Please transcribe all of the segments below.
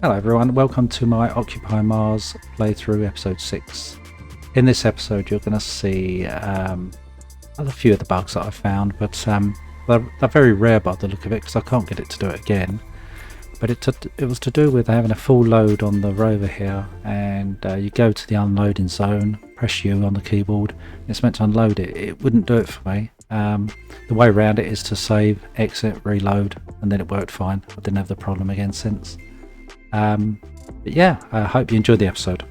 Hello everyone, welcome to my Occupy Mars playthrough episode 6. In this episode you're going to see a few of the bugs that I found, but they're very rare by the look of it because I can't get it to do it again. But it was to do with having a full load on the Rover here, and you go to the unloading zone, press U on the keyboard, and it's meant to unload it. It wouldn't do it for me. The way around it is to save, exit, reload, and then it worked fine. I didn't have the problem again since. But yeah, I hope you enjoyed the episode.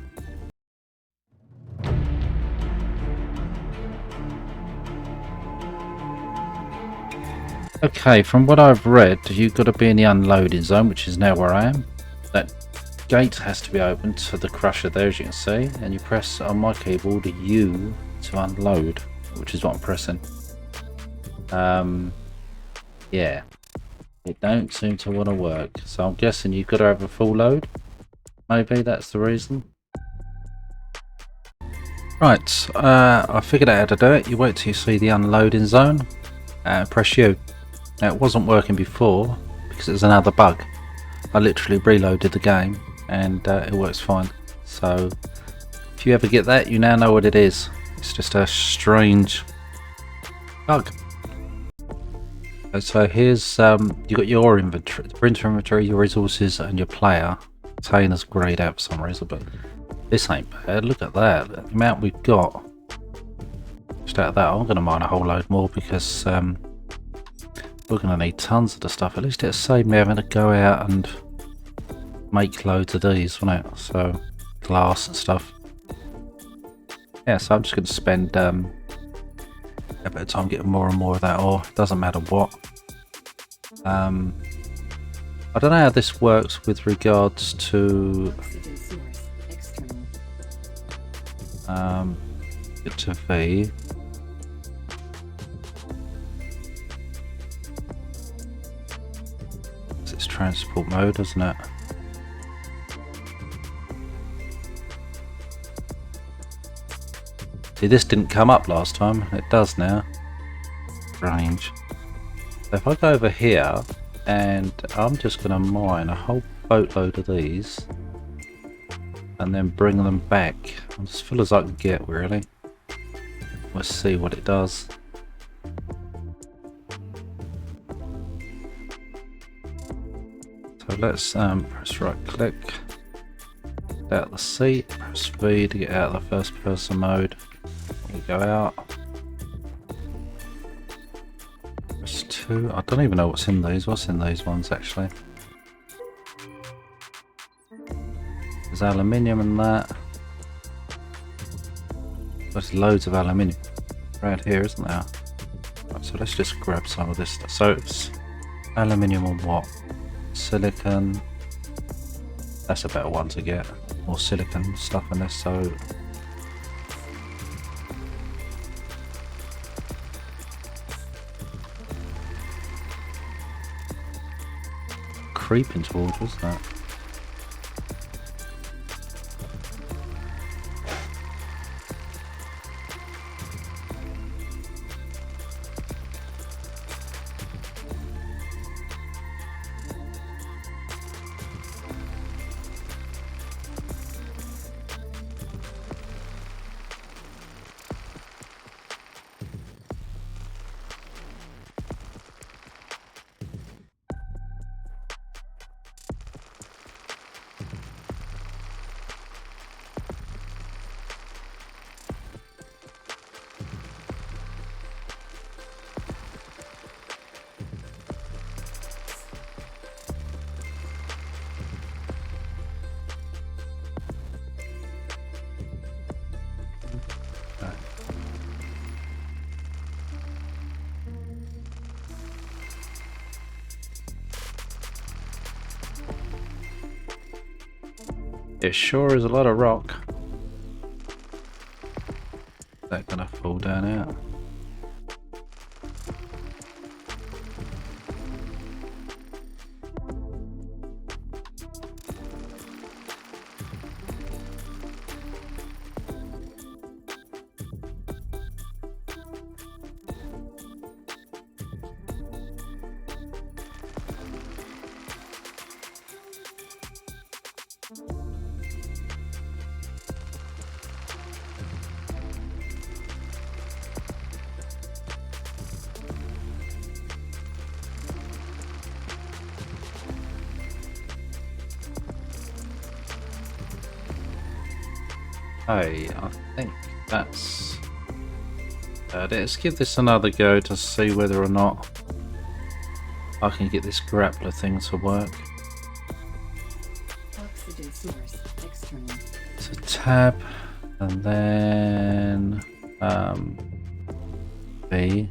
Okay, from what I've read, you've got to be in the unloading zone, which is now where I am. That gate has to be opened to the crusher there, as you can see, and you press on my keyboard U to unload, which is what I'm pressing. Yeah, it don't seem to want to work, so I'm guessing you've got to have a full load. Maybe that's the reason. Right, I figured out how to do it. You wait till you see the unloading zone, press U. Now it wasn't working before because it was another bug. I literally reloaded the game and it works fine. So if you ever get that, you now know what it is. It's just a strange bug. So here's you got your inventory, the printer inventory, your resources, and your player. Containers grayed out for some reason, but this ain't bad. Look at that, the amount we've got. Just out of that, I'm going to mine a whole load more because we're going to need tons of the stuff. At least it'll save me having to go out and make loads of these, won't it? So glass and stuff. Yeah, so I'm just going to spend a bit of time getting more and more of that ore. Doesn't matter what. I don't know how this works with regards to get to V. It's transport mode, isn't it? See, this didn't come up last time. It does now. Strange. So if I go over here, and I'm just going to mine a whole boatload of these and then bring them back. I'm as full as I can get, really. Let's see what it does. So let's press right click, get out the seat, press V to get out of the first person mode. We go out. Press 2. I don't even know what's in these. What's in these ones actually? There's aluminium in that. There's loads of aluminium around here, isn't there? Right, so let's just grab some of this stuff. So it's aluminium on what? Silicon. That's a better one to get. More silicon stuff in this. So creeping towards, wasn't it? It sure is a lot of rock. Is that gonna fall down out? Hey, I think that's... let's give this another go to see whether or not I can get this grappler thing to work. Oxygen source external. So tab, and then B.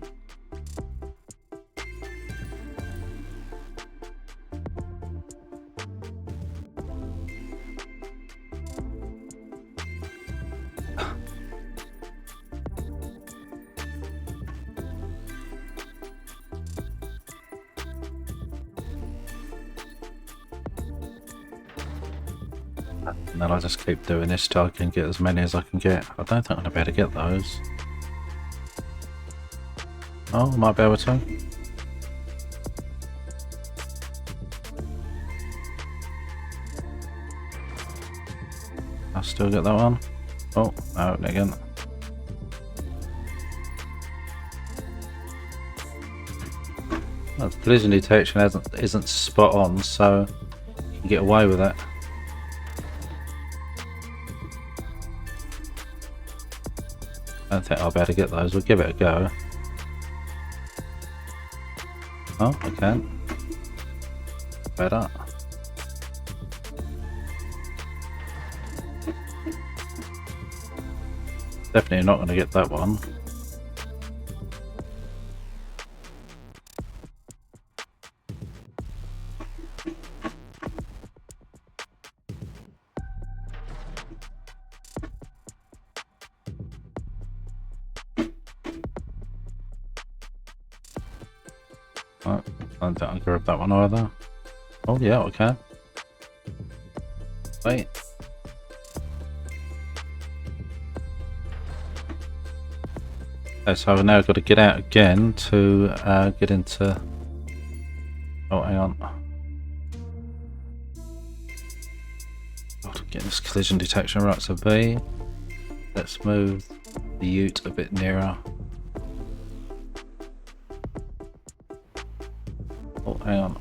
And then I'll just keep doing this till I can get as many as I can get. I don't think I'm going to be able to get those. Oh, I might be able to. I'll still get that one. Oh, no, again. Well, the collision detection isn't spot on, so you can get away with it. I don't think I'll be able to get those. We'll give it a go. Oh, I can. Better. Definitely not going to get that one. Oh, I don't grab that one either. Oh yeah, okay. Wait. Okay, so I've now got to get out again to get into... Oh, hang on. Got to get this collision detection right, so B. Let's move the ute a bit nearer. Oh, hang on.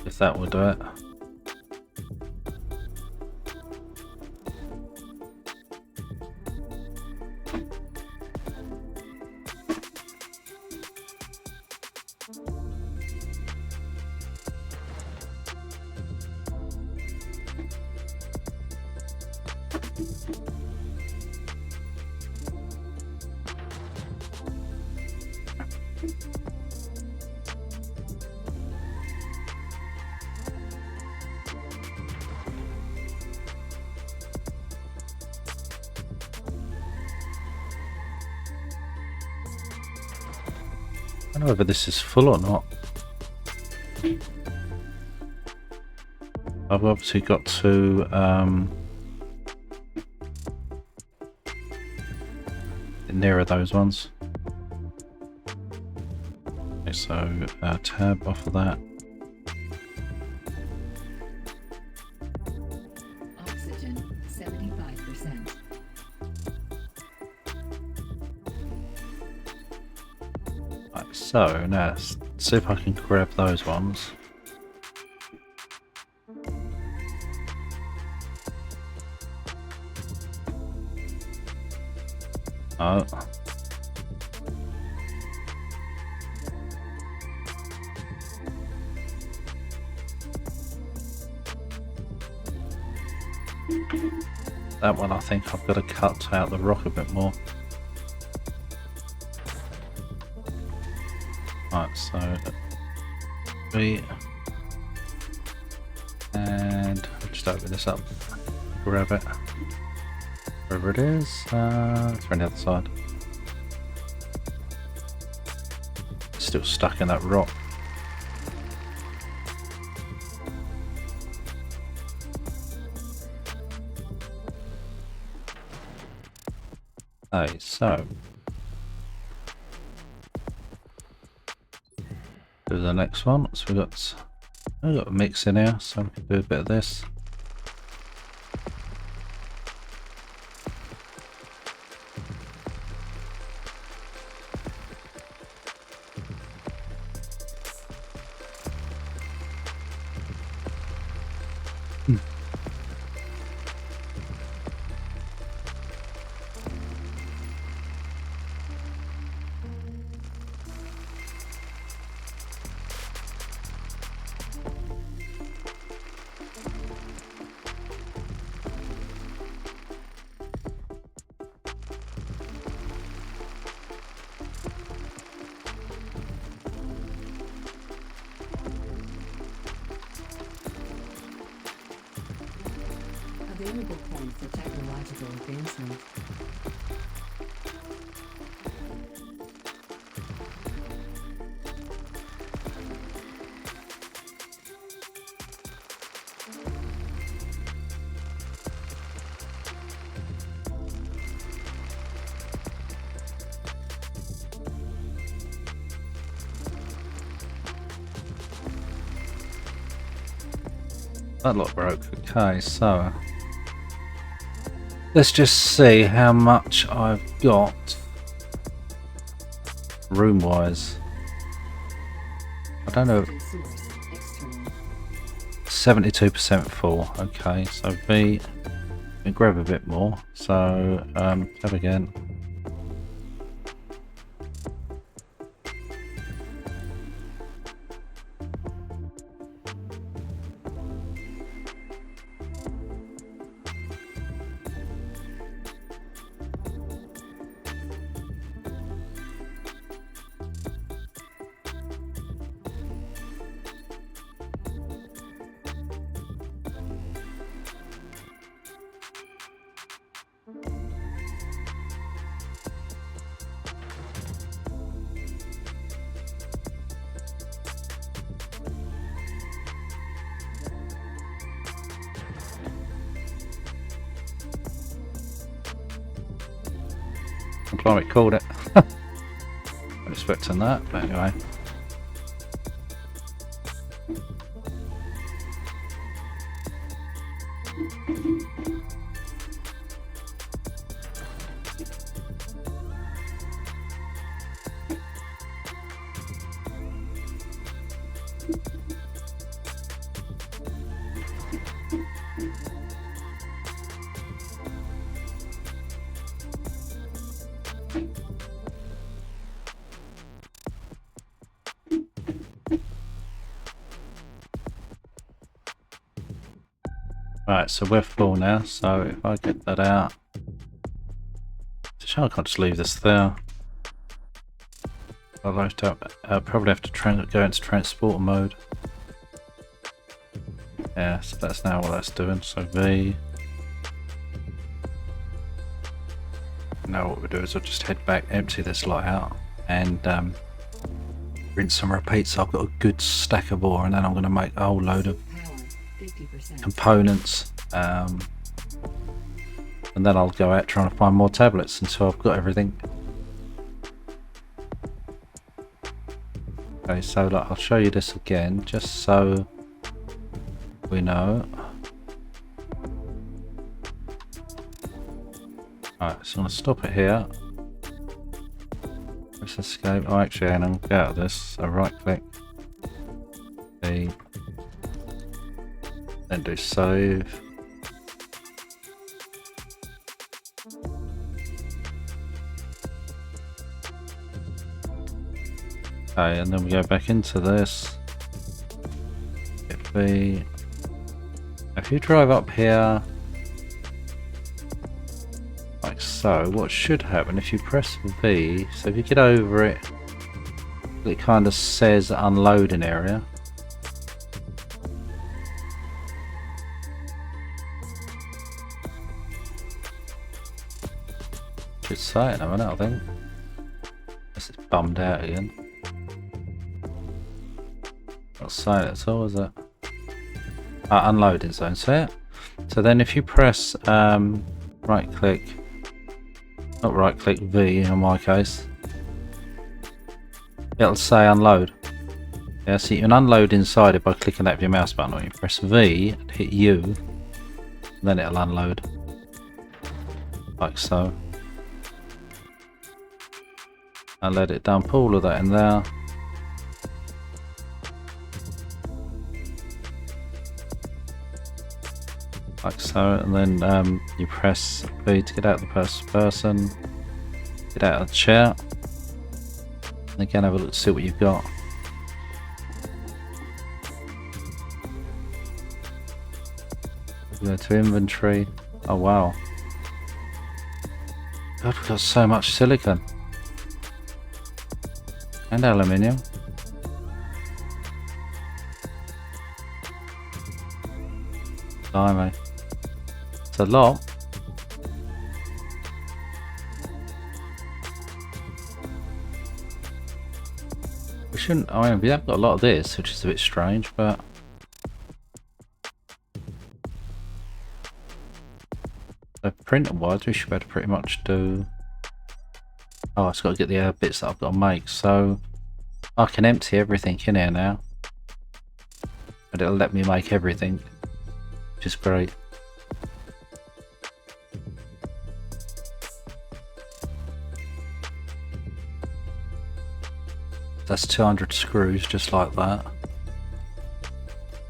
If that will do it. I don't know whether this is full or not. I've obviously got to nearer those ones. Okay, so tab off of that. Oxygen 75%. Right, so now let's see if I can grab those ones. Oh. That one I think I've got to cut out the rock a bit more. Right, so B, and just open this up, grab it, wherever it is, it's on the other side. It's still stuck in that rock. Okay, so do the next one. So we've got a mix in here, so we can do a bit of this. Available point for technological advancement. That lot broke. Okay, so let's just see how much I've got room wise. I don't know. Source external. 72% full. Okay, so V, we grab a bit more. So tab again. It called it. I'm expecting that, but anyway. Right, so we're full now, so if I get that out, I can't just leave this there. I'll probably have to go into transporter mode. Yeah, so that's now what that's doing. So V. Now what we do is I'll just head back, empty this lot out, and rinse and repeat. So I've got a good stack of ore, and then I'm going to make a whole load of 50%. components, and then I'll go out trying to find more tablets until I've got everything. Okay, so I'll show you this again just so we know. Alright, so I'm going to stop it here. Let's escape. Oh, actually, hang on, get out of this. So right click, then do save. Okay, and then we go back into this. If you drive up here like so, what should happen if you press V, so if you get over it, it kind of says unloading area. Should say it in a minute, I think. This is bummed out again. Not saying it at all, is it? Unloading zone, so yeah. So then if you press right click Not right click, V in my case. It'll say unload. Yeah, so you can unload inside it by clicking that with your mouse button, or you press V and hit U, and then it'll unload. Like so. And let it dump all of that in there. Like so, and then you press V to get out the person, get out of the chair, and again have a look to see what you've got. Go to inventory. Oh wow. God, we've got so much silicon. And aluminium. Blimey. It's a lot. We shouldn't, I mean, we have got a lot of this, which is a bit strange, but so printer wise, we should be able to pretty much do. Oh, it's got to get the bits that I've got to make, so I can empty everything in here now, and it'll let me make everything, which is great. That's 200 screws, just like that.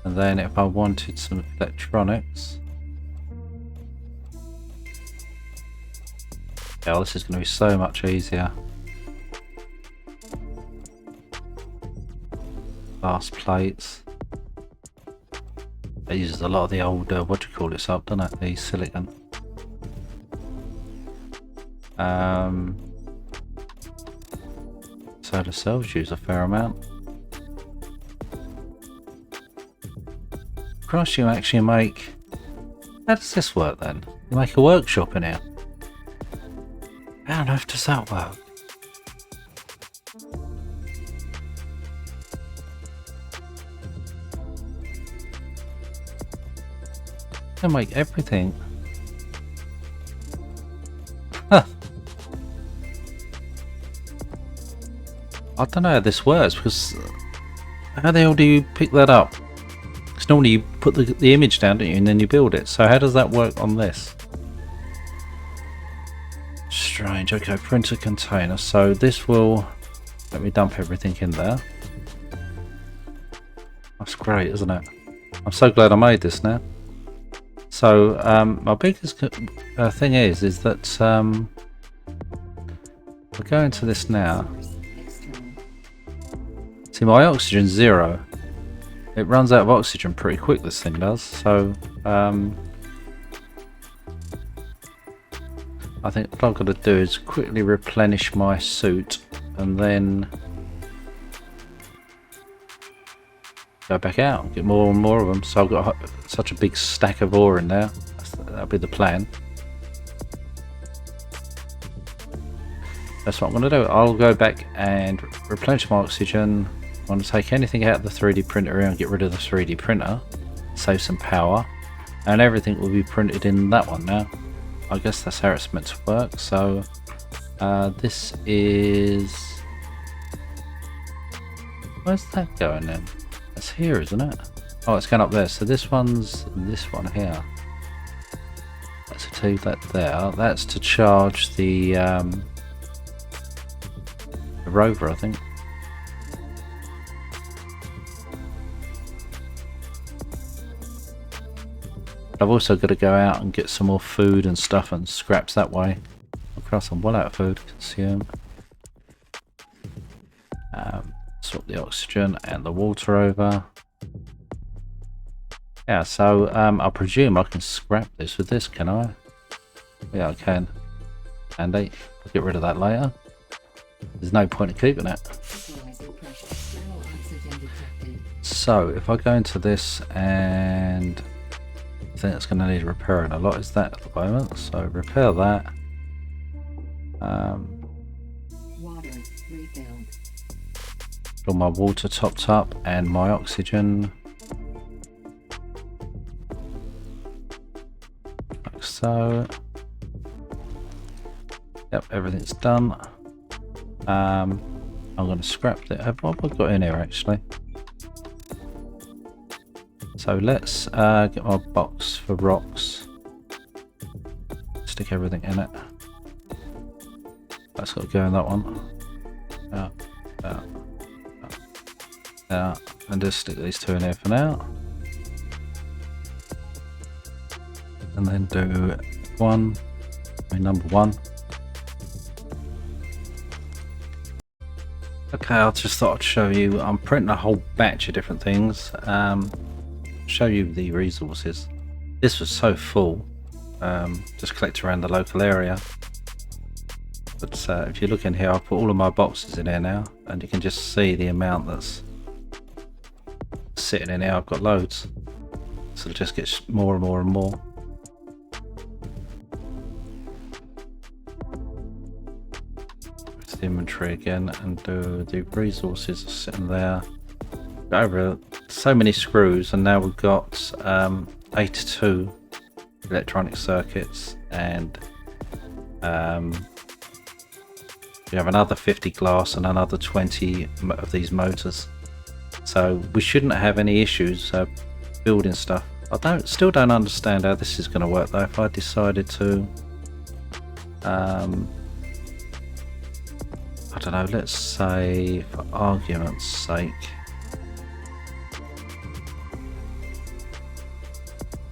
And then if I wanted some electronics, yeah, this is going to be so much easier. Glass plates. It uses a lot of the old, what do you call this up, doesn't it? The silicon. Solar cells use a fair amount. Christ, you actually make... How does this work then? You make a workshop in here. How on earth does that work? They make everything. Huh. I don't know how this works, because how the hell do you pick that up? Because normally you put the image down, don't you, and then you build it. So how does that work on this? Strange. Okay, printer container. So this will let me dump everything in there. That's great, isn't it? I'm so glad I made this now. So my biggest thing is that we'll go into this now. See, my oxygen's 0. It runs out of oxygen pretty quick, this thing does. So I think what I've got to do is quickly replenish my suit and then go back out and get more and more of them. So I've got such a big stack of ore in there. That'll be the plan. That's what I'm going to do. I'll go back and replenish my oxygen. I want to take anything out of the 3D printer and get rid of the 3D printer, save some power, and everything will be printed in that one now. I guess that's how it's meant to work. So this is... Where's that going then? That's here, isn't it? Oh, it's going up there. So this one's this one here. Let's leave that there. That's to charge the Rover, I think. I've also got to go out and get some more food and stuff and scraps that way. Across, I'm well out of food. Consume. Swap the oxygen and the water over. Yeah, so I presume I can scrap this with this, can I? Yeah, I can. Handy. I'll get rid of that later. There's no point in keeping it. So if I go into this, and I think it's going to need repairing a lot, is that at the moment. So repair that. Water refilled. Got my water topped up and my oxygen. Like so. Yep, everything's done. I'm going to scrap it. What have I got in here actually? So let's get my box for rocks. Stick everything in it. That's got to go in that one. And just stick these two in here for now. And then do number one. Okay, I just thought I'd show you. I'm printing a whole batch of different things. Show you the resources. This was so full. Just collect around the local area. But if you look in here, I've put all of my boxes in here now, and you can just see the amount that's sitting in here. I've got loads, so it just gets more and more and more. Go to the inventory again and do the resources sitting there. Got over so many screws, and now we've got 82 electronic circuits, and we have another 50 glass and another 20 of these motors. So we shouldn't have any issues building stuff. I still don't understand how this is going to work though. If I decided to, I don't know, let's say for argument's sake,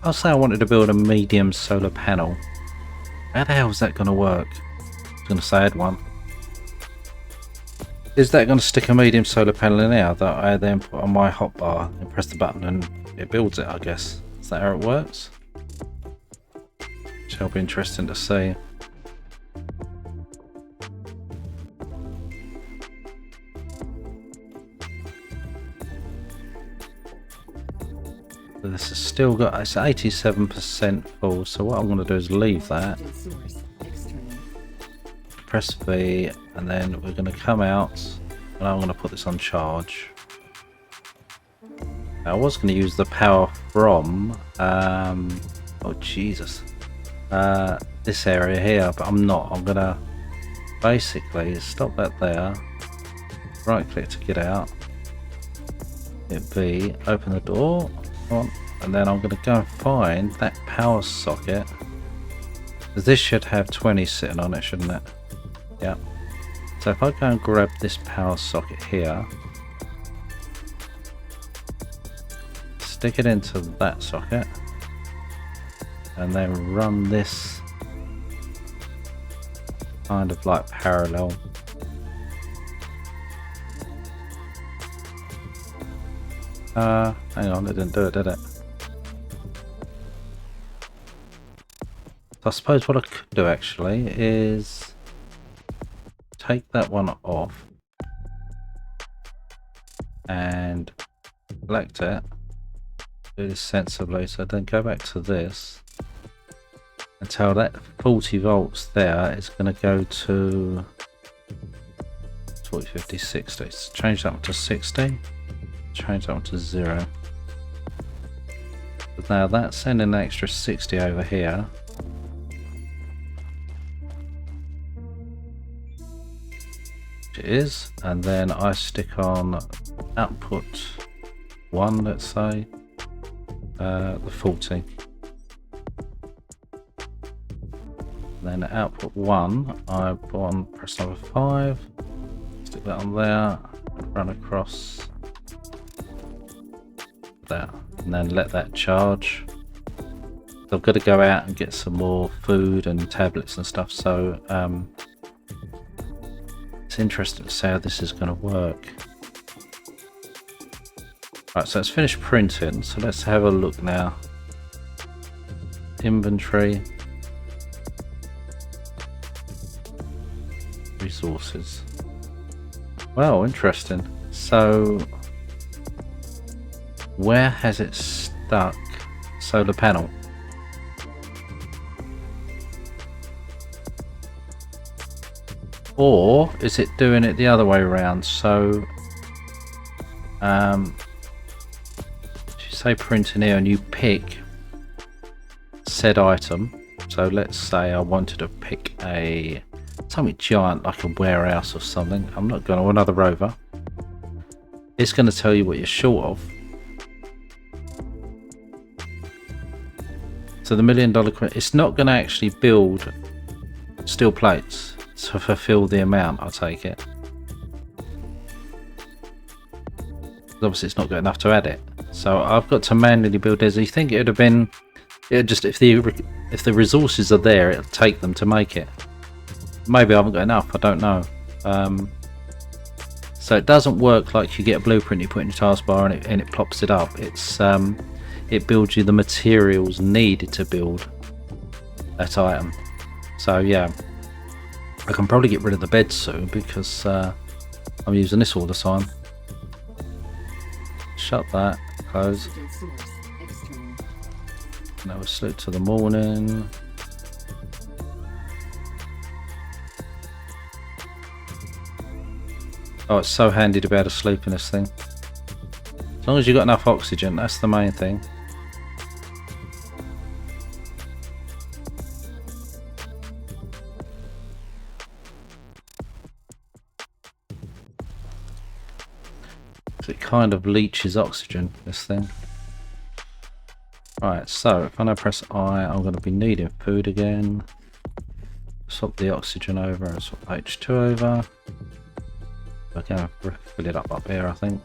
I'll say I wanted to build a medium solar panel. How the hell is that going to work? I was going to say add one. Is that going to stick a medium solar panel in here that I then put on my hotbar and press the button and it builds it, I guess? Is that how it works? Which will be interesting to see. But this has still got, it's 87% full, so what I'm going to do is leave that. Press V, and then we're going to come out, and I'm going to put this on charge. Now, I was going to use the power from oh Jesus, this area here, but I'm not. I'm going to basically stop that there, right click to get out, hit V, open the door, and then I'm going to go and find that power socket. This should have 20 sitting on it, shouldn't it? Yeah. So if I go and grab this power socket here, stick it into that socket, and then run this kind of like parallel. Hang on, it didn't do it, did it? So I suppose what I could do actually is take that one off and select it, do this sensibly, so then go back to this and tell that 40 volts there is going to go to 40, 50, 60. So change that one to 60, change that one to 0. But now that's sending an extra 60 over here. It is, and then I stick on output 1, let's say, the 40. Then output 1, I put on press number 5, stick that on there, and run across that, and then let that charge. So I've got to go out and get some more food and tablets and stuff, so it's interesting to see how this is going to work. Right, so it's finished printing, so let's have a look now. Inventory, resources. Well, interesting. So where has it stuck solar panel? Or is it doing it the other way around? So if you say print in here and you pick said item, so let's say I wanted to pick a something giant like a warehouse or something. I'm not going to another rover. It's going to tell you what you're short of. So the $1 million question, it's not going to actually build steel plates to fulfill the amount, I take it. Obviously it's not good enough to add it. So I've got to manually build this. You think it would have been, it just if the resources are there, it'll take them to make it. Maybe I haven't got enough, I don't know. So it doesn't work like you get a blueprint you put in your taskbar and it plops it up. It's it builds you the materials needed to build that item. So yeah, I can probably get rid of the bed soon because I'm using this all the time. Shut that, close. Now we'll sleep to the morning. Oh, it's so handy to be able to sleep in this thing. As long as you've got enough oxygen, that's the main thing. So it kind of leaches oxygen, this thing. Right, so if I now press I, I'm going to be needing food again. Swap the oxygen over and swap H2 over. I can fill it up here, I think.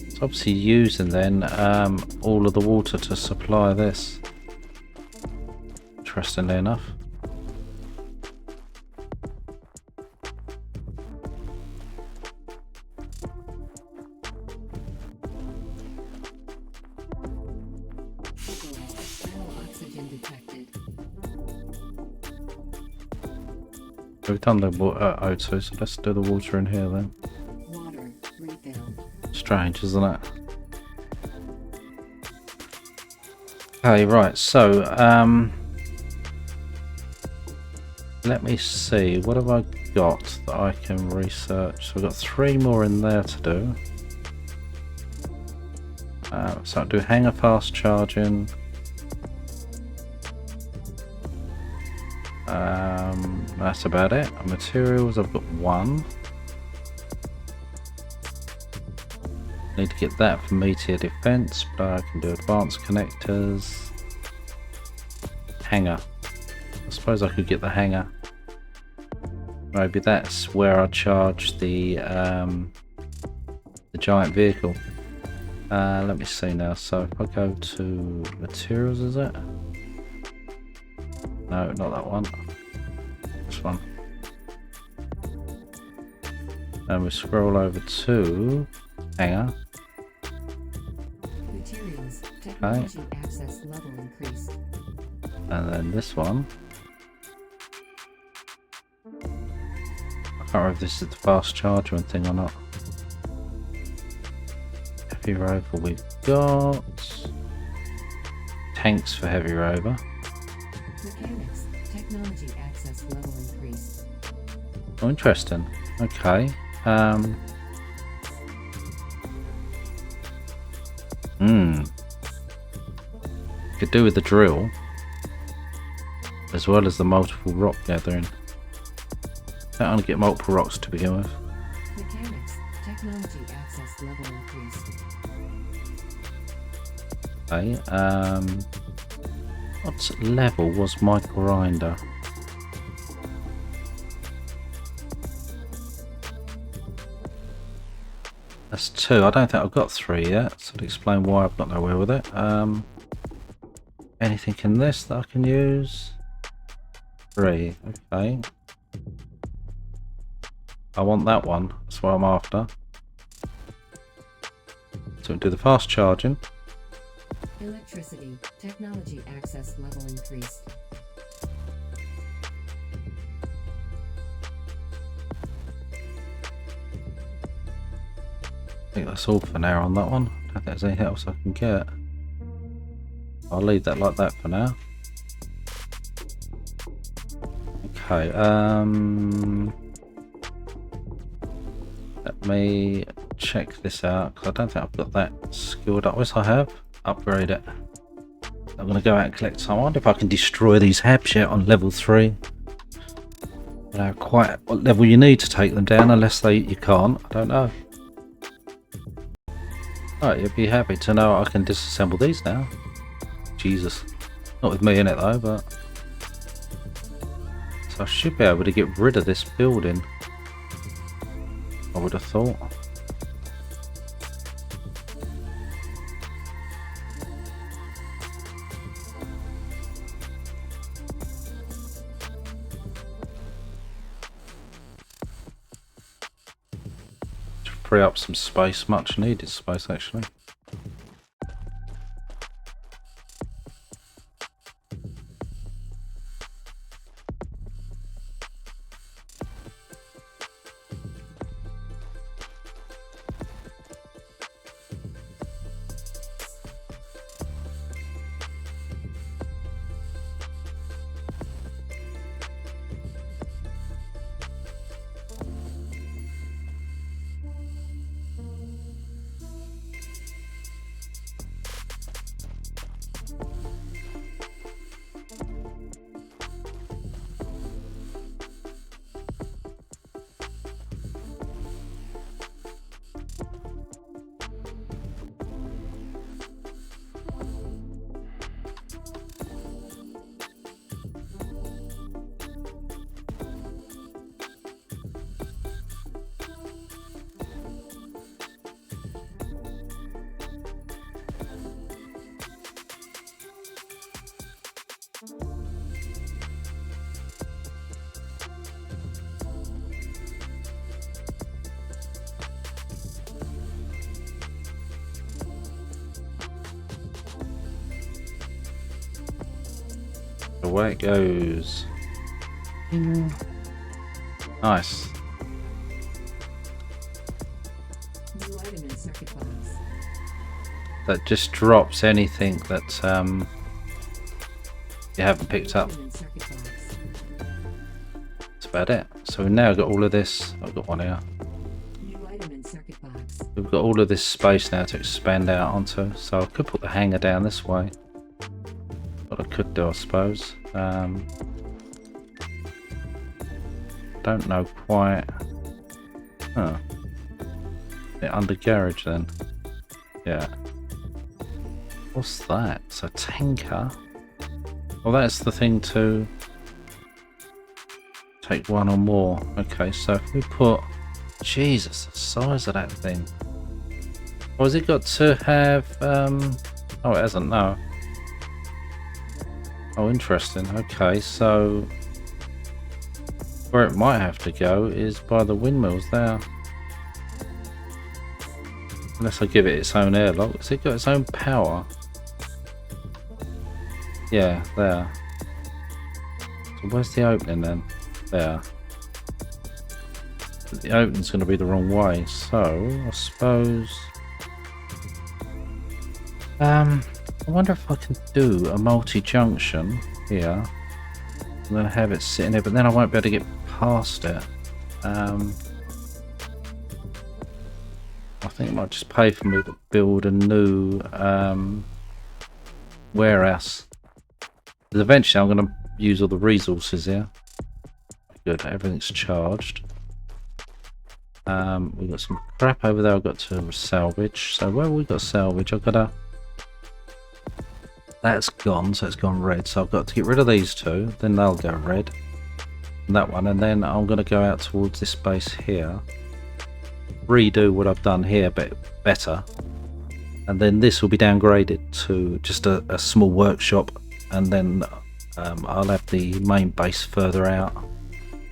It's obviously using then all of the water to supply this. Interestingly enough. We've done the O2, so let's do the water in here then. Water refill. Strange, isn't it? Okay, right, so let me see, what have I got that I can research? So we've got 3 more in there to do. So I'll do hanger fast charging. That's about it. Materials, I've got 1. Need to get that for meteor defense, but I can do advanced connectors. Hanger. I suppose I could get the hanger. Maybe that's where I charge the giant vehicle. Let me see now. So if I go to materials, is it? No, not that one. This one. And we scroll over to hanger. Materials, technology access level increased. And then this one. I can't remember if this is the fast charger thing or not. Heavy rover we've got. Tanks for heavy rover. Mechanics, technology access level increased. Oh, interesting. Okay. Could do with the drill, as well as the multiple rock gathering. I don't want to get multiple rocks to begin with. Mechanics, technology access level increased. Okay. What level was my grinder? That's 2. I don't think I've got 3 yet, so to explain why I've got nowhere with it. Anything in this that I can use? 3. Okay. I want that one. That's what I'm after. So we'll do the fast charging. Electricity, technology access level increased. I think that's all for now on that one. I don't think there's anything else I can get. I'll leave that like that for now. Okay, let me check this out, because I don't think I've got that skilled up. Yes, I have. Upgrade it. I'm going to go out and collect some. I wonder if I can destroy these habs yet on level 3. I don't know quite what level you need to take them down, unless you can't. I don't know. Right, you'll be happy to know I can disassemble these now. Jesus. Not with me in it though, but... So I should be able to get rid of this building. I would have thought. Free up some space, much needed space actually. Away it goes. Nice. New item in circuit box. That just drops anything that you haven't picked up. Item in circuit box. That's about it. So we've now got all of this. I've got one here. New item in circuit box. We've got all of this space now to expand out onto. So I could put the hanger down this way. What I could do, I suppose. Don't know quite. Huh. Yeah, under garage then. Yeah. What's that? It's a tanker. Well, that's the thing to take one or more. Okay, so if we put... Jesus, the size of that thing. Or has it got to have... Oh, it hasn't, no. Oh, interesting. Okay, so... Where it might have to go is by the windmills there. Unless I give it its own airlock. Has it got its own power? Yeah, there. So where's the opening then? There. But the opening's going to be the wrong way, so I suppose... I wonder if I can do a multi-junction here. And then have it sitting there, but then I won't be able to get past it. I think it might just pay for me to build a new warehouse. Because eventually I'm going to use all the resources here. Good, everything's charged. We've got some crap over there I've got to salvage. So where have we got salvage? I've got a... That's gone, so it's gone red. So I've got to get rid of these two, then they'll go red. And that one, and then I'm going to go out towards this base here. Redo what I've done here, but better. And then this will be downgraded to just a small workshop. And then I'll have the main base further out.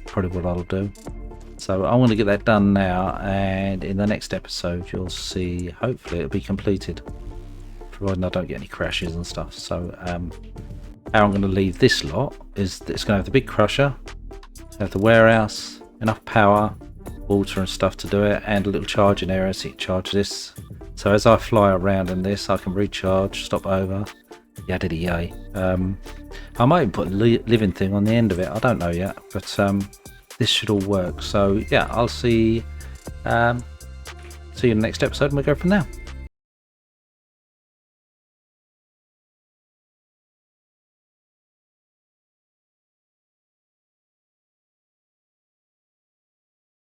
Probably what I'll do. So I'm going to get that done now, and in the next episode you'll see, hopefully it'll be completed. Providing I don't get any crashes and stuff. So how I'm going to leave this lot is it's going to have the big crusher, have the warehouse, enough power, water and stuff to do it, and a little charging area so you can charge this. So as I fly around in this I can recharge, stop over, Yadda yay. I might even put a living thing on the end of it. I don't know yet, but this should all work. So yeah, I'll see you in the next episode and we'll go from there.